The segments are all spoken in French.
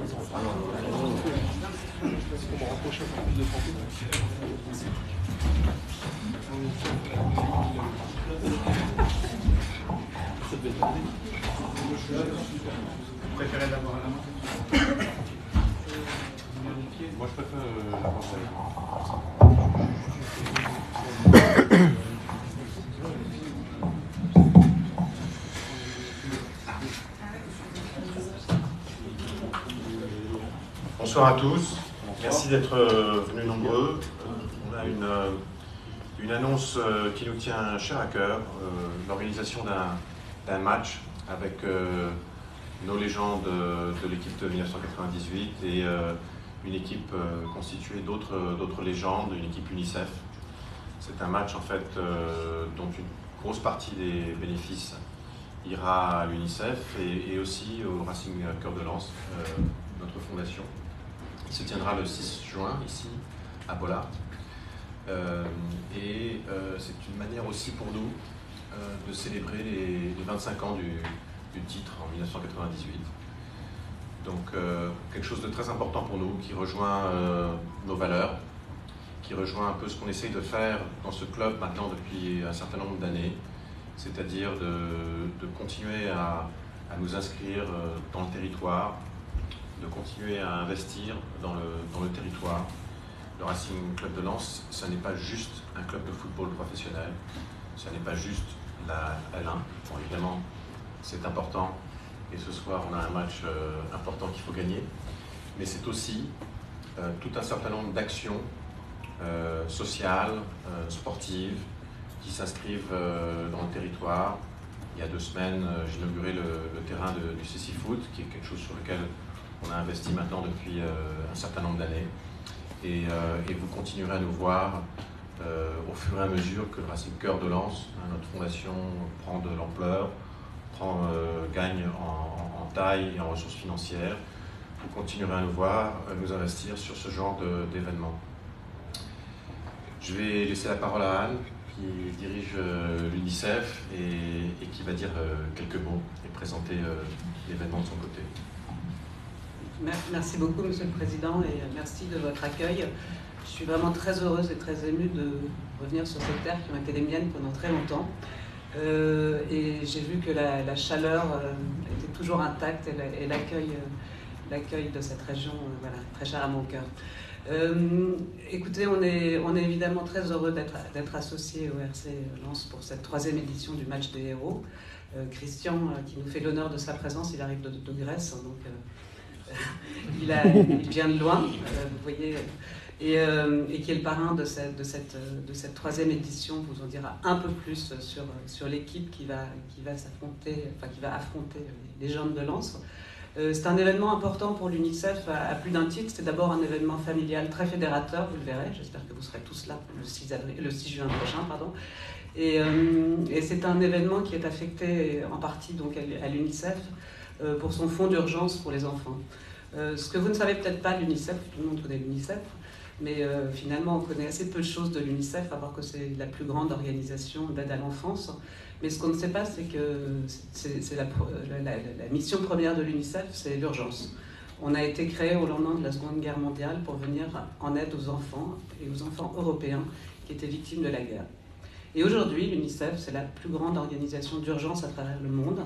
Vous préférez l'avoir à la main? Moi, je préfère l'avoir à la main. Bonsoir à tous, merci d'être venus nombreux. On a une annonce qui nous tient cher à cœur, l'organisation d'un match avec nos légendes de l'équipe de 1998 et une équipe constituée d'autres légendes, une équipe UNICEF. C'est un match en fait dont une grosse partie des bénéfices ira à l'UNICEF et aussi au Racing Cœur de Lens, notre fondation. Il se tiendra le 6 juin ici à Bollard. C'est une manière aussi pour nous de célébrer les 25 ans du titre en 1998. Donc quelque chose de très important pour nous, qui rejoint nos valeurs, qui rejoint un peu ce qu'on essaye de faire dans ce club maintenant depuis un certain nombre d'années, c'est-à-dire de continuer à nous inscrire dans le territoire, de continuer à investir dans le territoire. Le Racing Club de Lens, ce n'est pas juste un club de football professionnel, ce n'est pas juste la L1. Bon, évidemment, c'est important, et ce soir, on a un match important qu'il faut gagner, mais c'est aussi tout un certain nombre d'actions sociales, sportives, qui s'inscrivent dans le territoire. Il y a 2 semaines, j'ai inauguré le terrain du CC Foot, qui est quelque chose sur lequel on a investi maintenant depuis un certain nombre d'années. Et vous continuerez à nous voir au fur et à mesure que le Racing Cœur de Lens, notre fondation, prend de l'ampleur, gagne en taille et en ressources financières. Vous continuerez à nous voir, nous investir sur ce genre d'événements. Je vais laisser la parole à Anne, qui dirige l'UNICEF et qui va dire quelques mots et présenter l'événement de son côté. Merci beaucoup, Monsieur le Président, et merci de votre accueil. Je suis vraiment très heureuse et très émue de revenir sur ces terres qui ont été les miennes pendant très longtemps. Et j'ai vu que la chaleur était toujours intacte et l'accueil de cette région, voilà, très cher à mon cœur. Écoutez, on est évidemment très heureux d'être associé au RC Lens pour cette 3e édition du match des héros. Christian, qui nous fait l'honneur de sa présence, il arrive de Grèce, donc il vient de loin, vous voyez, et qui est le parrain de cette 3e édition, vous en dira un peu plus sur l'équipe qui va affronter les jeunes de Lens. C'est un événement important pour l'UNICEF à plus d'un titre. C'est d'abord un événement familial très fédérateur, vous le verrez. J'espère que vous serez tous là le 6 juin prochain. Pardon. Et c'est un événement qui est affecté en partie donc, à l'UNICEF pour son fonds d'urgence pour les enfants. Ce que vous ne savez peut-être pas de l'UNICEF, tout le monde connaît l'UNICEF, mais finalement on connaît assez peu de choses de l'UNICEF, à part que c'est la plus grande organisation d'aide à l'enfance. Mais ce qu'on ne sait pas, c'est que la mission première de l'UNICEF, c'est l'urgence. On a été créé au lendemain de la Seconde Guerre mondiale pour venir en aide aux enfants, et aux enfants européens qui étaient victimes de la guerre. Et aujourd'hui, l'UNICEF, c'est la plus grande organisation d'urgence à travers le monde.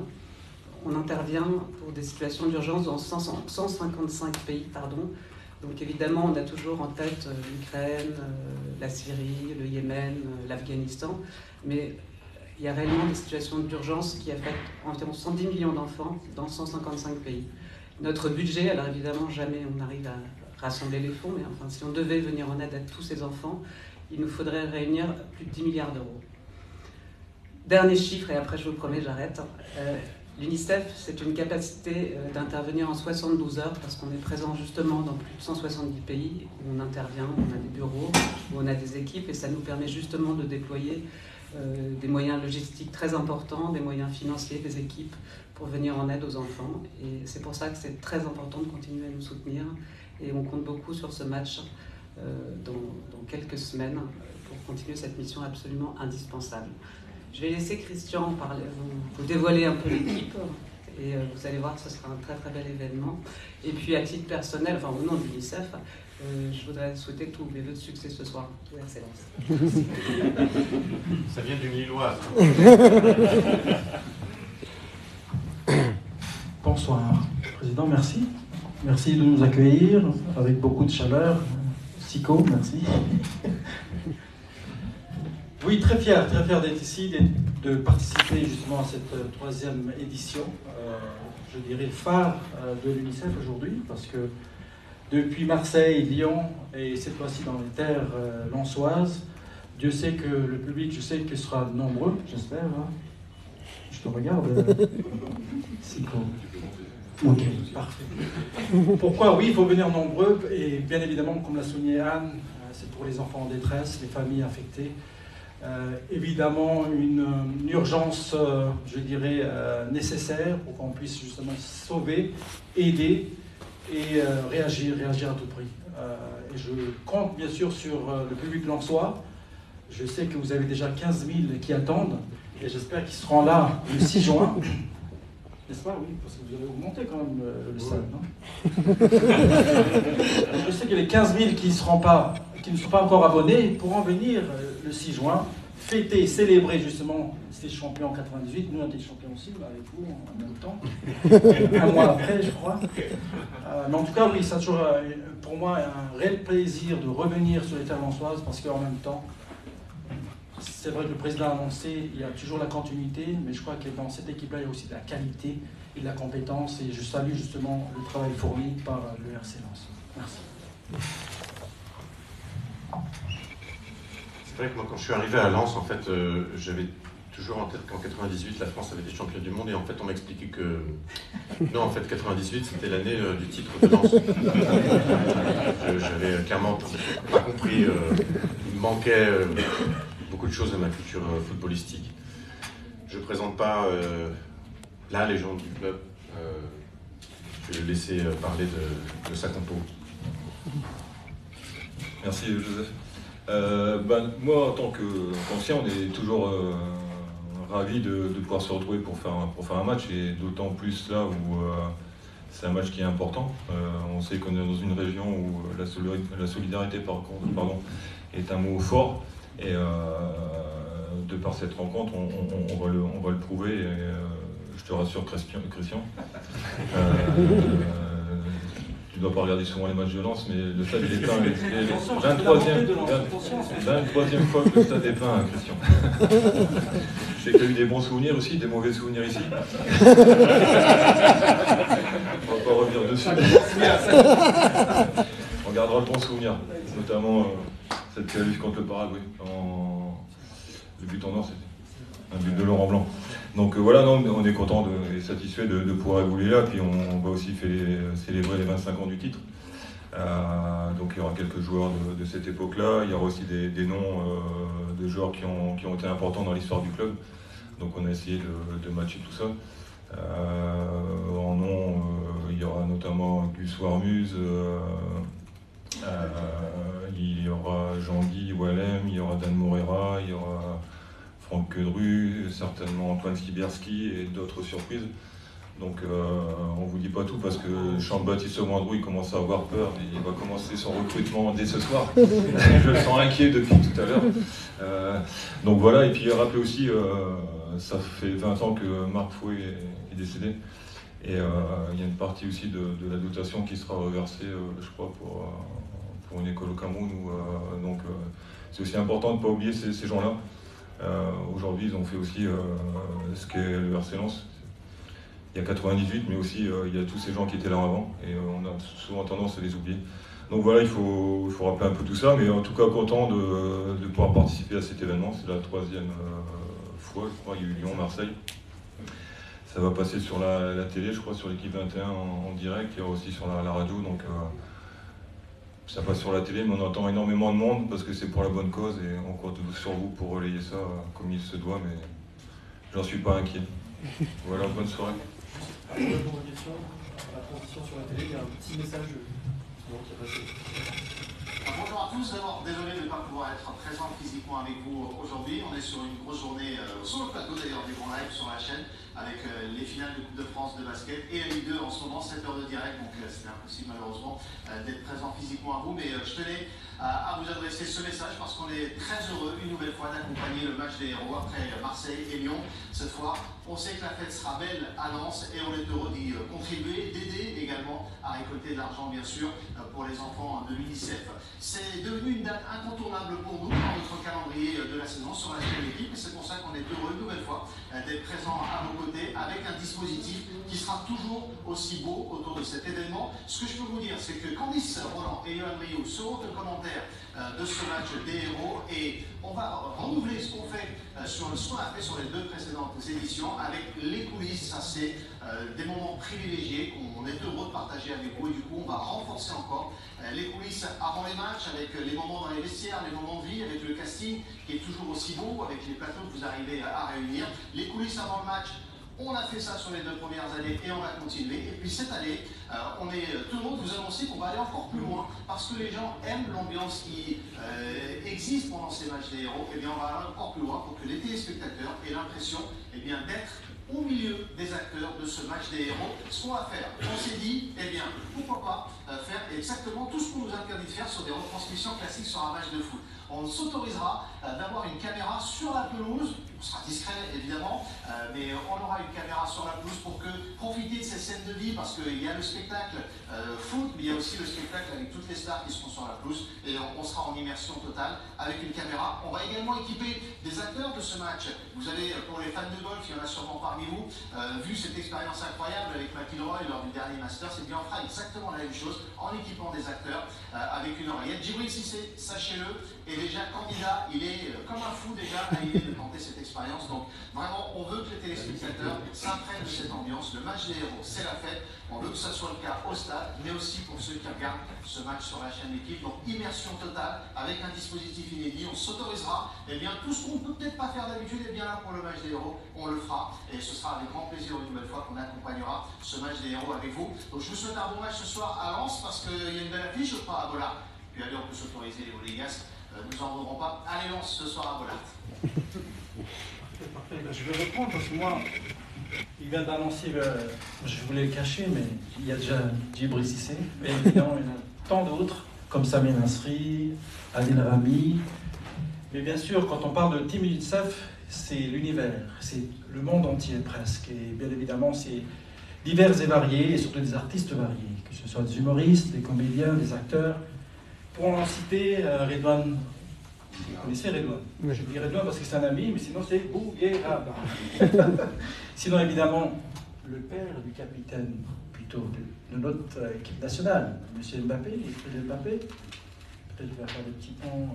On intervient pour des situations d'urgence dans 155 pays, pardon. Donc évidemment, on a toujours en tête l'Ukraine, la Syrie, le Yémen, l'Afghanistan, mais il y a réellement des situations d'urgence qui affectent environ 110 millions d'enfants dans 155 pays. Notre budget, alors évidemment, jamais on arrive à rassembler les fonds, mais enfin, si on devait venir en aide à tous ces enfants, il nous faudrait réunir plus de 10 milliards d'euros. Dernier chiffre, et après je vous promets, j'arrête. L'UNICEF, c'est une capacité d'intervenir en 72 heures parce qu'on est présent justement dans plus de 170 pays où on intervient, on a des bureaux, où on a des équipes et ça nous permet justement de déployer des moyens logistiques très importants, des moyens financiers, des équipes pour venir en aide aux enfants. Et c'est pour ça que c'est très important de continuer à nous soutenir et on compte beaucoup sur ce match dans quelques semaines pour continuer cette mission absolument indispensable. Je vais laisser Christian parler, vous dévoiler un peu l'équipe Et vous allez voir que ce sera un très très bel événement. Et puis à titre personnel, enfin au nom de l'UNICEF, je voudrais souhaiter tous mes vœux de succès ce soir. Tout excellence. Ça vient d'une Lilloise. Bonsoir, Président, merci. Merci de nous accueillir avec beaucoup de chaleur. Sico, merci. Oui, très fier d'être ici, de participer justement à cette troisième édition, je dirais phare de l'UNICEF aujourd'hui, parce que depuis Marseille, Lyon et cette fois-ci dans les terres lensoises, Dieu sait que le public, je sais qu'il sera nombreux, j'espère. Hein. Je te regarde, Sico. Ok, parfait. Pourquoi? Oui, il faut venir nombreux, et bien évidemment, comme l'a souligné Anne, c'est pour les enfants en détresse, les familles affectées. Évidemment, une urgence, je dirais, nécessaire pour qu'on puisse justement sauver, aider et réagir à tout prix. Et je compte bien sûr sur le public lensois. Je sais que vous avez déjà 15 000 qui attendent, et j'espère qu'ils seront là le 6 juin. N'est-ce pas? Oui, parce que vous avez augmenté quand même le stade, non? Je sais que les 15 000 qui ne seront pas encore abonnés pourront venir le 6 juin, fêter, célébrer justement ces champions en 98. Nous, on a été champions aussi, avec vous, en même temps. Un mois après, je crois. Mais en tout cas, oui, ça a toujours, pour moi, un réel plaisir de revenir sur les terres lensoises, parce qu'en même temps, c'est vrai que le président a annoncé, il y a toujours la continuité, mais je crois que dans cette équipe-là, il y a aussi de la qualité et de la compétence, et je salue justement le travail fourni par le RC Lens. Merci. C'est vrai que moi, quand je suis arrivé à Lens, en fait, j'avais toujours en tête qu'en 98, la France avait été championne du monde, et en fait, on m'a expliqué que non, en fait, 98, c'était l'année du titre de Lens. J'avais clairement pas compris, il me manquait beaucoup de choses à ma culture footballistique. Je ne présente pas la légende du club. Je vais le laisser parler de sa compo. Merci Joseph. Moi, en tant qu'ancien, on est toujours ravis de pouvoir se retrouver pour faire un match, et d'autant plus là où c'est un match qui est important. On sait qu'on est dans une région où la solidarité est un mot fort, et de par cette rencontre, on va le prouver. Et, je te rassure, Christian. Tu ne dois pas regarder souvent les matchs de Lens, mais le stade il est plein. C'est la 23e fois que le stade est plein, Christian. Je sais que tu as eu des bons souvenirs aussi, des mauvais souvenirs ici. On ne va pas revenir dessus. On gardera le bon souvenir, notamment cette qualif contre le Paraguay. Le but en or, c'était un but de Laurent Blanc. Donc voilà, non, on est content et satisfait de pouvoir évoluer là. Puis on va aussi célébrer les 25 ans du titre. Donc il y aura quelques joueurs de cette époque-là. Il y aura aussi des noms de joueurs qui ont été importants dans l'histoire du club. Donc on a essayé de matcher tout ça. En nom, il y aura notamment Gus Warmuz, il y aura Jean-Guy Wallem, il y aura Dan Morera, il y aura Franck Quedru, certainement Antoine Skibierski et d'autres surprises. Donc on ne vous dit pas tout parce que Jean-Baptiste Wandrou il commence à avoir peur et il va commencer son recrutement dès ce soir. Je le sens inquiet depuis tout à l'heure. Donc voilà, et puis rappelez aussi, ça fait 20 ans que Marc Fouet est décédé. Et il y a une partie aussi de la dotation qui sera reversée, je crois, pour une école au Cameroun. Donc c'est aussi important de ne pas oublier ces gens-là. Aujourd'hui, ils ont fait aussi ce qu'est le RC Lens. Il y a 98, mais aussi il y a tous ces gens qui étaient là avant, et on a souvent tendance à les oublier. Donc voilà, il faut rappeler un peu tout ça, mais en tout cas content de pouvoir participer à cet événement. C'est la 3e fois, je crois. Il y a eu Lyon, Marseille. Ça va passer sur la télé, je crois, sur l'équipe 21 en direct, il y aura aussi sur la radio. Donc ça passe sur la télé, mais on entend énormément de monde parce que c'est pour la bonne cause et on compte sur vous pour relayer ça comme il se doit, mais j'en suis pas inquiet. Voilà, bonne soirée. Pour répondre aux questions, la transition sur la télé, il y a un petit message qui est passé. Bonjour à tous, d'abord désolé de ne pas pouvoir être présent physiquement avec vous aujourd'hui. On est sur une grosse journée, sur le plateau d'ailleurs des grands lives sur la chaîne, avec les finales de Coupe de France de basket et la Ligue 2 en ce moment, 7 heures de direct, donc c'était impossible malheureusement d'être présent physiquement à vous, mais je tenais à vous adresser ce message parce qu'on est très heureux une nouvelle fois d'accompagner le match des héros après Marseille et Lyon. Cette fois, on sait que la fête sera belle à Lens et on est heureux d'y contribuer, d'aider également à récolter de l'argent bien sûr pour les enfants de l'UNICEF. C'est devenu une date incontournable pour nous dans notre calendrier de la saison sur la chaîne L'équipe et c'est pour ça qu'on est heureux une nouvelle fois d'être présent à vos côtés avec un dispositif qui sera toujours aussi beau autour de cet événement. Ce que je peux vous dire, c'est que Candice Roland et Yoann Rioux seront aux commentaires de ce match des héros et on va renouveler ce qu'on fait sur ce qu'on a fait sur les 2 précédentes éditions avec les coulisses. Ça c'est des moments privilégiés qu'on est heureux de partager avec vous et du coup on va renforcer encore les coulisses avant les matchs avec les moments dans les vestiaires, les moments de vie, avec le casting qui est toujours aussi beau, avec les plateaux que vous arrivez à réunir, les coulisses avant le match. On a fait ça sur les 2 premières années et on va continuer. Et puis cette année, on est heureux de vous annoncer qu'on va aller encore plus loin parce que les gens aiment l'ambiance qui existe pendant ces matchs des héros. Et bien on va aller encore plus loin pour que les téléspectateurs aient l'impression d'être au milieu des acteurs de ce match des héros. Ce qu'on va faire, on s'est dit, pourquoi pas faire exactement tout ce qu'on nous interdit de faire sur des retransmissions classiques sur un match de foot. On s'autorisera d'avoir une caméra sur la pelouse, on sera discret évidemment, mais on aura une caméra sur la pelouse pour profiter de ces scènes de vie parce qu'il y a le spectacle foot, mais il y a aussi le spectacle avec toutes les stars qui seront sur la pelouse et on sera en immersion totale avec une caméra. On va également équiper des acteurs de ce match. Vous avez, pour les fans de golf, il y en a sûrement parmi vous, vu cette expérience incroyable avec McIlroy lors du dernier Masters, et bien on fera exactement la même chose en équipant des acteurs avec une oreillette. Djibril Cissé, sachez-le, est déjà candidat, il est comme un fou déjà à l'idée de tenter cette expérience. Donc vraiment, on veut que les téléspectateurs s'imprègnent de cette ambiance. Le match des héros, c'est la fête. On veut que ce soit le cas au stade, mais aussi pour ceux qui regardent ce match sur la chaîne L'équipe. Donc immersion totale avec un dispositif inédit. On s'autorisera tout ce qu'on ne peut peut-être pas faire d'habitude, et bien là pour le match des héros, on le fera. Et ce sera avec grand plaisir une nouvelle fois qu'on accompagnera ce match des héros avec vous. Donc je vous souhaite un bon match ce soir à Lens parce qu'il y a une belle affiche, je crois, à Bollard. Puis allez, on peut s'autoriser les Monégasques. Nous n'en voudrons pas. Allez, Lens ce soir à Bollard. Parfait. Je vais reprendre parce que moi, il vient d'annoncer, je voulais le cacher, mais il y a déjà Djibril Cissé, mais évidemment, il y en a tant d'autres, comme Samir Nasri, Adil Rami. Mais bien sûr, quand on parle de Team UNICEF, c'est l'univers, c'est le monde entier presque. Et bien évidemment, c'est divers et variés, et surtout des artistes variés, que ce soit des humoristes, des comédiens, des acteurs. Pour en citer, Redouane. Vous connaissez Redouane? Oui. Je dis Redouane parce que c'est un ami, mais sinon c'est Bougueraba. Sinon, évidemment, le père du capitaine, plutôt de notre équipe nationale, M. Mbappé, il Mbappé. Peut-être qu'il va faire des petits ponts.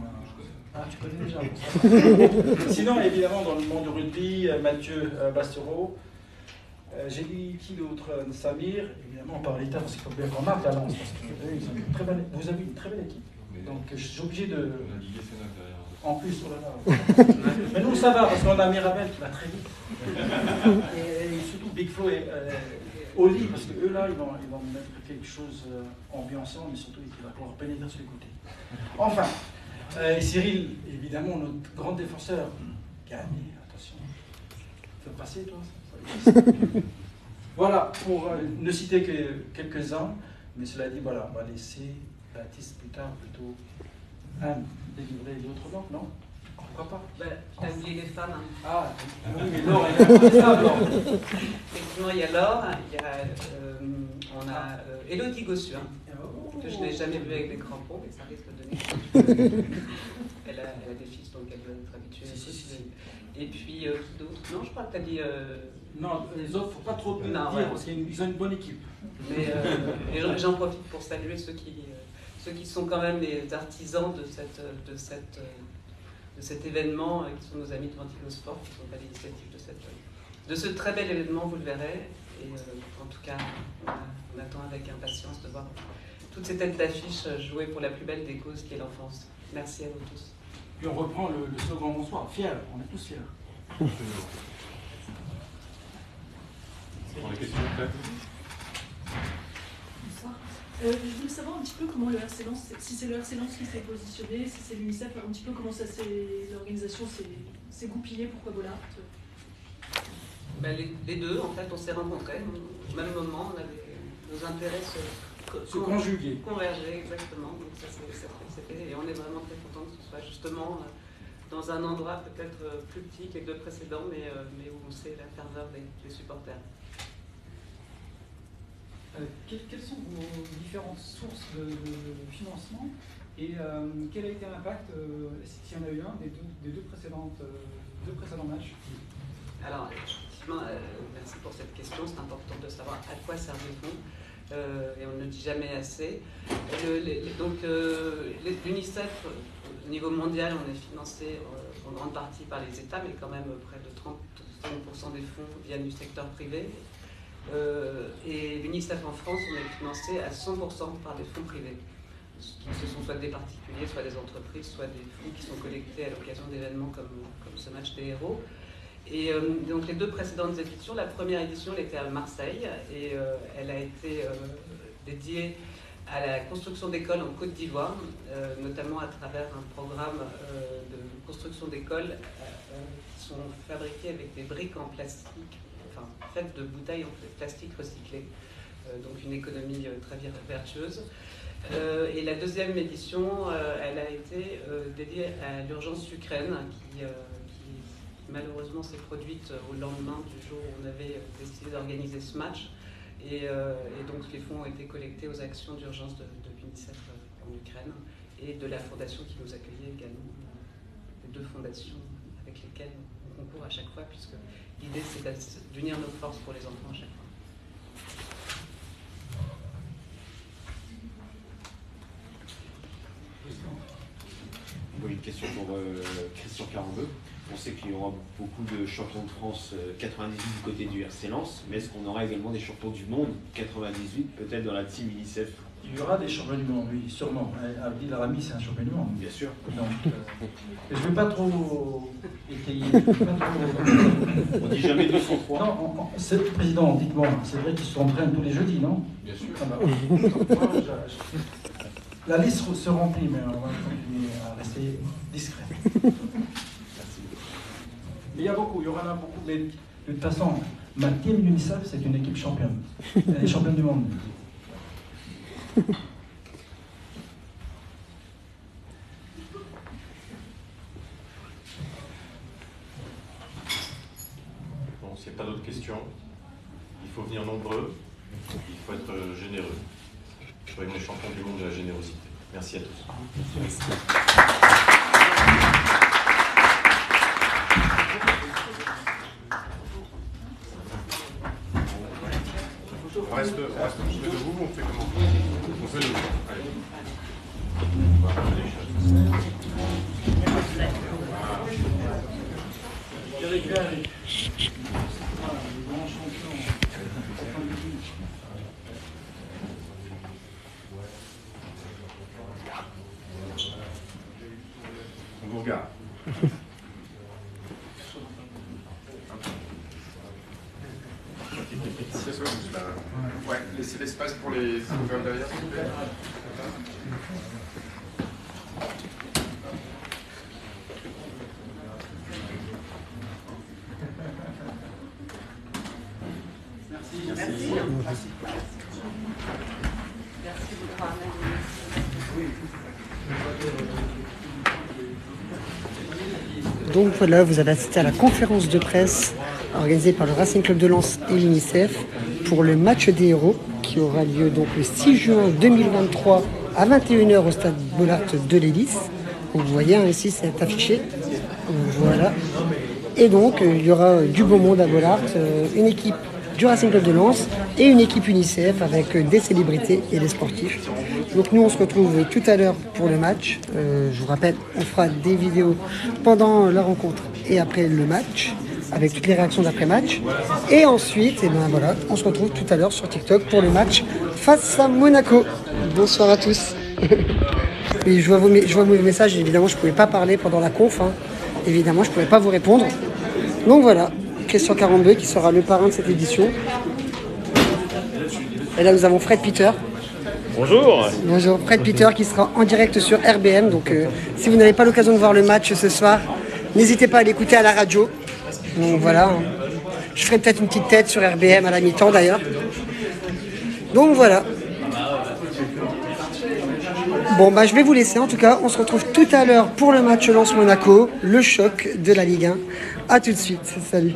Ah, tu connais déjà. Sinon, évidemment, dans le monde du rugby, Mathieu Bastureau. J'ai dit qui d'autre? Samir, évidemment, par l'État, parce qu'il faut bien qu'on marque la lance, parce que vous avez une très belle équipe. Donc, je suis obligé de. En plus, oh là là. Mais nous, ça va, parce qu'on a Mirabel qui va très vite. Et surtout Big Flo et Oli, parce qu'eux là, ils vont mettre quelque chose ambiançant, mais surtout qui va pouvoir pénétrer sur les côtés. Enfin, et Cyril, évidemment, notre grand défenseur, gagné, attention. Tu veux passer, toi? Voilà, pour ne citer que quelques-uns, mais cela dit, voilà, on va laisser Baptiste plus tard plutôt délivrer d'autres langues, non? Pourquoi pas? T'as oublié les femmes. Hein. Ah, oui, mais Laure, il y a ça, Laure. Effectivement, il y a Laure, on a Élodie Gossuin, que je n'ai jamais vue avec des crampons, mais ça risque de donner. Elle a des fils, donc elle doit être habituée. Et puis, qui d'autre? Non, je crois que tu as dit... Non, les autres, il ne faut pas trop dire, ouais. parce qu'ils ont une bonne équipe. Mais j'en profite pour saluer ceux qui sont quand même les artisans de cet événement, qui sont nos amis de Ventilosport, qui sont à l'initiative de ce très bel événement, vous le verrez. Et en tout cas, on attend avec impatience de voir toutes ces têtes d'affiche jouer pour la plus belle des causes qui est l'enfance. Merci à vous tous. Puis on reprend le slogan bonsoir, fiers, on est tous fiers. Pour les questions, peut-être. Bonsoir. Je voulais savoir un petit peu comment le RC Lens, si c'est le RC Lens qui s'est positionné, si c'est l'UNICEF, un petit peu comment l'organisation s'est goupillée, pourquoi Bollard Les deux, en fait, on s'est rencontrés au même moment, on avait nos intérêts se converger, exactement. Donc ça s'est fait, et on est vraiment très contents que ce soit justement dans un endroit peut-être plus petit que les deux précédents, mais où on sait la ferveur des supporters. Quelles sont vos différentes sources de financement et quel a été l'impact, s'il y en a eu un, des deux précédents matchs? Alors, effectivement, merci pour cette question. C'est important de savoir à quoi servent les fonds. Et on ne le dit jamais assez. L'UNICEF, au niveau mondial, on est financé en grande partie par les États, mais quand même près de 30% des fonds viennent du secteur privé. Et l'UNICEF en France, on est financé à 100% par des fonds privés. Ce sont soit des particuliers, soit des entreprises, soit des fonds qui sont collectés à l'occasion d'événements comme ce match des héros. Et donc les deux précédentes éditions, la première édition elle était à Marseille et elle a été dédiée à la construction d'écoles en Côte d'Ivoire, notamment à travers un programme de construction d'écoles qui sont fabriquées avec des briques en plastique, enfin faites de bouteilles en plastique recyclées, donc une économie très vertueuse. Et la deuxième édition, elle a été dédiée à l'urgence Ukraine qui malheureusement s'est produite au lendemain du jour où on avait décidé d'organiser ce match. Et donc les fonds ont été collectés aux actions d'urgence de l'UNICEF en Ukraine et de la fondation qui nous accueillait également, les deux fondations avec lesquelles on concourt à chaque fois, puisque l'idée c'est d'unir nos forces pour les enfants à chaque fois. Oui, une question pour Christian Carambeu. On sait qu'il y aura beaucoup de champions de France 98 du côté du RC Lens, mais est-ce qu'on aura également des champions du monde 98, peut-être dans la team UNICEF? Il y aura des champions du monde, oui, sûrement. Abdi Larami, c'est un champion du monde. Bien sûr. Donc, je ne vais pas trop étayer. On dit jamais 203. Non, président, dites-moi, c'est vrai qu'ils s'entraînent tous les jeudis, non? Bien sûr. Ah bah, la liste se remplit, mais on va continuer à rester discret. Mais il y en a beaucoup, mais de toute façon, ma team UNICEF, c'est une équipe championne. Elle est championne du monde. Bon, s'il n'y a pas d'autres questions, il faut venir nombreux, il faut être généreux. Soyons les champions du monde de la générosité. Merci à tous. On reste de vous, on fait comment? On fait debout. Allez. On va faire les choses. Eric Verri. Voilà, les grands champions. On vous regarde. Ouais, laissez l'espace pour les ouverts derrière, s'il vous plaît. Merci. Merci beaucoup. Donc voilà, vous avez assisté à la conférence de presse organisée par le Racing Club de Lens et l'UNICEF pour le match des héros qui aura lieu donc le 6 juin 2023 à 21h au stade Bollard de l'Hélice. Vous voyez hein, ici c'est affiché. Voilà. Et donc il y aura du beau monde à Bollard, une équipe du Racing Club de Lens et une équipe UNICEF avec des célébrités et des sportifs. Donc nous on se retrouve tout à l'heure pour le match. Je vous rappelle, on fera des vidéos pendant la rencontre et après le match, avec toutes les réactions d'après-match. Et ensuite, et ben voilà, on se retrouve tout à l'heure sur TikTok pour le match face à Monaco. Bonsoir à tous. Et je vois vos messages, évidemment je ne pouvais pas parler pendant la conf, hein. Évidemment je ne pouvais pas vous répondre. Donc voilà, Christian Carambeu qui sera le parrain de cette édition. Et là nous avons Fred Peter. Bonjour. Bonjour, Fred Peter qui sera en direct sur RBM. Donc si vous n'avez pas l'occasion de voir le match ce soir, n'hésitez pas à l'écouter à la radio. Donc voilà, je ferai peut-être une petite tête sur RBM à la mi-temps d'ailleurs. Donc voilà. Bon, bah, je vais vous laisser. En tout cas, on se retrouve tout à l'heure pour le match Lens-Monaco, le choc de la Ligue 1. A tout de suite. Salut.